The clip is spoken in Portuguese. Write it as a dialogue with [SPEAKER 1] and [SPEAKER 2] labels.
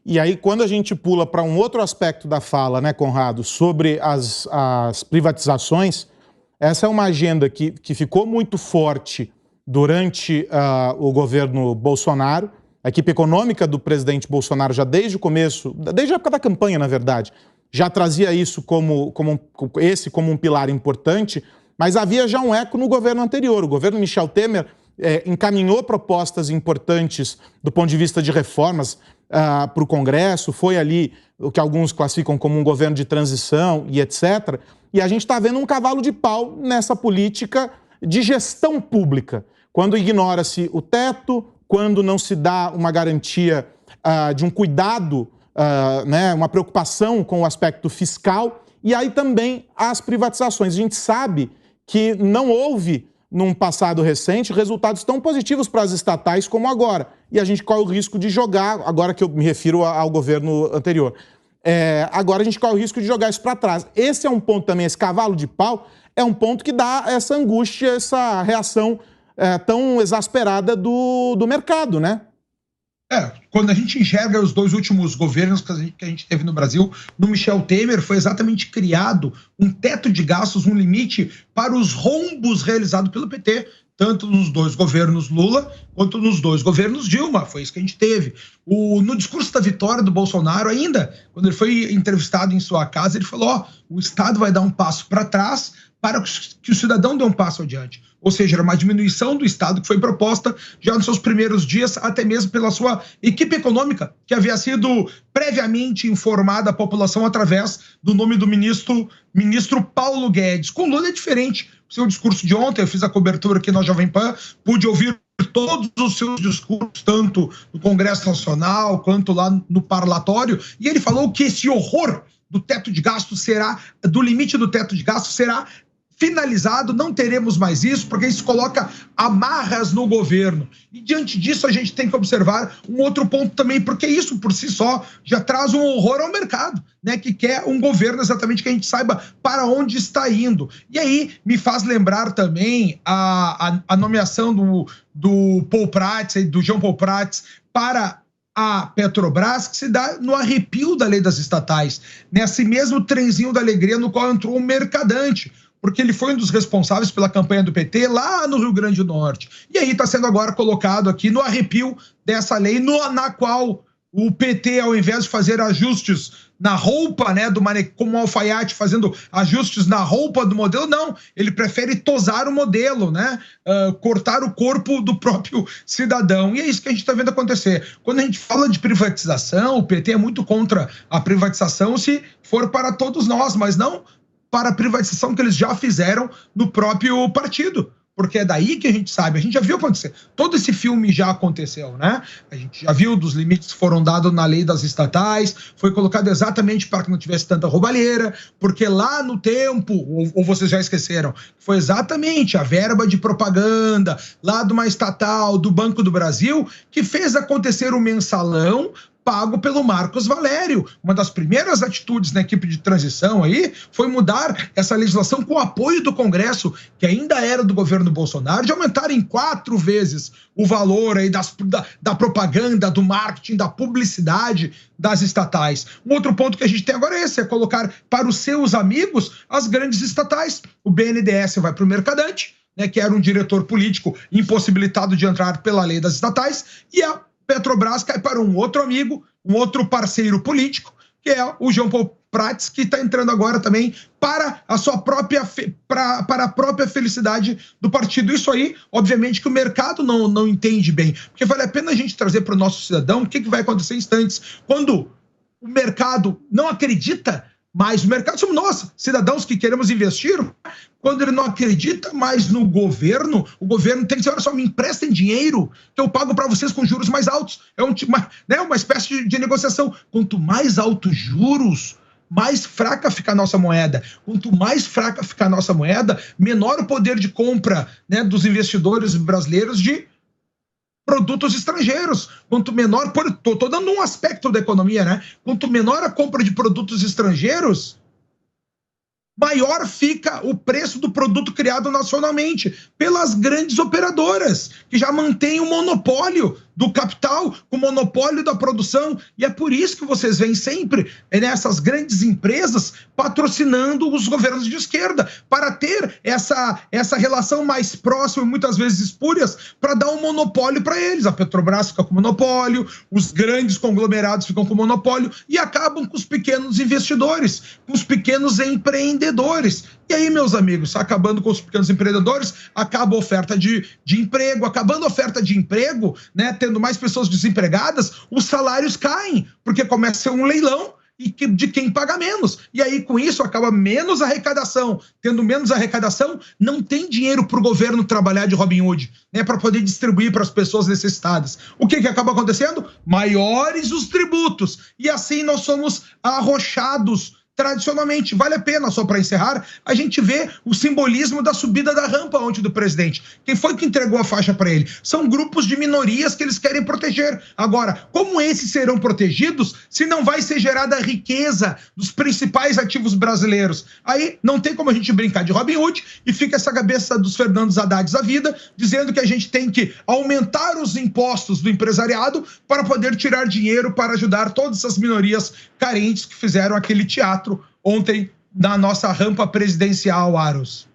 [SPEAKER 1] E aí, quando a gente pula para um outro aspecto da fala, né, Conrado, sobre as privatizações, essa é uma agenda que ficou muito forte durante o governo Bolsonaro. A equipe econômica do presidente Bolsonaro, já desde o começo, desde a época da campanha, na verdade, já trazia isso como um pilar importante, mas havia já um eco no governo anterior. O governo Michel Temer encaminhou propostas importantes do ponto de vista de reformas para o Congresso, foi ali o que alguns classificam como um governo de transição e etc. E a gente está vendo um cavalo de pau nessa política de gestão pública, quando ignora-se o teto, quando não se dá uma garantia de um cuidado, né, uma preocupação com o aspecto fiscal, e aí também as privatizações. A gente sabe que não houve, num passado recente, resultados tão positivos para as estatais como agora. E a gente corre o risco de jogar, agora que eu me refiro ao governo anterior, agora a gente corre o risco de jogar isso para trás. Esse é um ponto também, esse cavalo de pau, é um ponto que dá essa angústia, essa reação tão exasperada do mercado, né?
[SPEAKER 2] Quando a gente enxerga os dois últimos governos que a gente teve no Brasil, no Michel Temer foi exatamente criado um teto de gastos, um limite para os rombos realizados pelo PT, tanto nos dois governos Lula quanto nos dois governos Dilma. Foi isso que a gente teve. No discurso da vitória do Bolsonaro ainda, quando ele foi entrevistado em sua casa, ele falou: o Estado vai dar um passo para trás para que o cidadão dê um passo adiante. Ou seja, era uma diminuição do Estado que foi proposta já nos seus primeiros dias, até mesmo pela sua equipe econômica, que havia sido previamente informada à população através do nome do ministro Paulo Guedes. Com Lula é diferente. O seu discurso de ontem, eu fiz a cobertura aqui na Jovem Pan, pude ouvir todos os seus discursos, tanto no Congresso Nacional quanto lá no parlatório, e ele falou que esse horror do teto de gastos do limite do teto de gastos será finalizado, não teremos mais isso, porque isso coloca amarras no governo. E diante disso a gente tem que observar um outro ponto também, porque isso por si só já traz um horror ao mercado, né, que quer um governo exatamente que a gente saiba para onde está indo. E aí me faz lembrar também a nomeação do Paul Prats, do Jean Paul Prats, para a Petrobras, que se dá no arrepio da lei das estatais, nesse mesmo trenzinho da alegria no qual entrou o mercadante, porque ele foi um dos responsáveis pela campanha do PT lá no Rio Grande do Norte. E aí está sendo agora colocado aqui no arrepio dessa lei, na qual o PT, ao invés de fazer ajustes na roupa, né, como o alfaiate fazendo ajustes na roupa do modelo, não, ele prefere tosar o modelo, né, cortar o corpo do próprio cidadão. E é isso que a gente está vendo acontecer. Quando a gente fala de privatização, o PT é muito contra a privatização se for para todos nós, mas não para a privatização que eles já fizeram no próprio partido. Porque é daí que a gente sabe, a gente já viu acontecer. Todo esse filme já aconteceu, né? A gente já viu dos limites que foram dados na lei das estatais, foi colocado exatamente para que não tivesse tanta roubalheira, porque lá no tempo, ou vocês já esqueceram, foi exatamente a verba de propaganda lá de uma estatal, do Banco do Brasil, que fez acontecer o mensalão pago pelo Marcos Valério. Uma das primeiras atitudes na equipe de transição aí foi mudar essa legislação com o apoio do Congresso, que ainda era do governo Bolsonaro, de aumentar em 4 vezes o valor aí da propaganda, do marketing, da publicidade das estatais. Um outro ponto que a gente tem agora é esse, é colocar para os seus amigos as grandes estatais. O BNDES vai para o mercadante, né, que era um diretor político impossibilitado de entrar pela lei das estatais, e a Petrobras cai para um outro amigo, um outro parceiro político, que é o Jean Paul Prats, que está entrando agora também para a sua própria para a própria felicidade do partido. Isso aí, obviamente, que o mercado não entende bem, porque vale a pena a gente trazer para o nosso cidadão o que vai acontecer em instantes. Quando o mercado não acredita mais, o mercado somos nós, cidadãos que queremos investir. Quando ele não acredita mais no governo, o governo tem que dizer: olha só, me emprestem dinheiro que eu pago para vocês com juros mais altos. É uma espécie de negociação. Quanto mais altos juros, mais fraca fica a nossa moeda. Quanto mais fraca fica a nossa moeda, menor o poder de compra, né, dos investidores brasileiros de produtos estrangeiros. Quanto menor, tô dando um aspecto da economia, né? Quanto menor a compra de produtos estrangeiros, maior fica o preço do produto criado nacionalmente pelas grandes operadoras, que já mantêm o monopólio do capital, o monopólio da produção, e é por isso que vocês veem sempre nessas grandes empresas patrocinando os governos de esquerda, para ter essa relação mais próxima e muitas vezes espúrias, para dar um monopólio para eles. A Petrobras fica com monopólio, os grandes conglomerados ficam com monopólio e acabam com os pequenos investidores, com os pequenos empreendedores. E aí, meus amigos, acabando com os pequenos empreendedores, acaba a oferta de emprego, acabando a oferta de emprego, né, tendo mais pessoas desempregadas, os salários caem, porque começa a ser um leilão e de quem paga menos. E aí, com isso, acaba menos arrecadação. Tendo menos arrecadação, não tem dinheiro para o governo trabalhar de Robin Hood, né, para poder distribuir para as pessoas necessitadas. O que acaba acontecendo? Maiores os tributos. E assim nós somos arrochados tradicionalmente. Vale a pena, só para encerrar, a gente vê o simbolismo da subida da rampa ontem do presidente. Quem foi que entregou a faixa para ele? São grupos de minorias que eles querem proteger. Agora, como esses serão protegidos se não vai ser gerada a riqueza dos principais ativos brasileiros? Aí não tem como a gente brincar de Robin Hood e fica essa cabeça dos Fernandos Haddad da vida, dizendo que a gente tem que aumentar os impostos do empresariado para poder tirar dinheiro para ajudar todas essas minorias carentes que fizeram aquele teatro ontem na nossa rampa presidencial, Aros.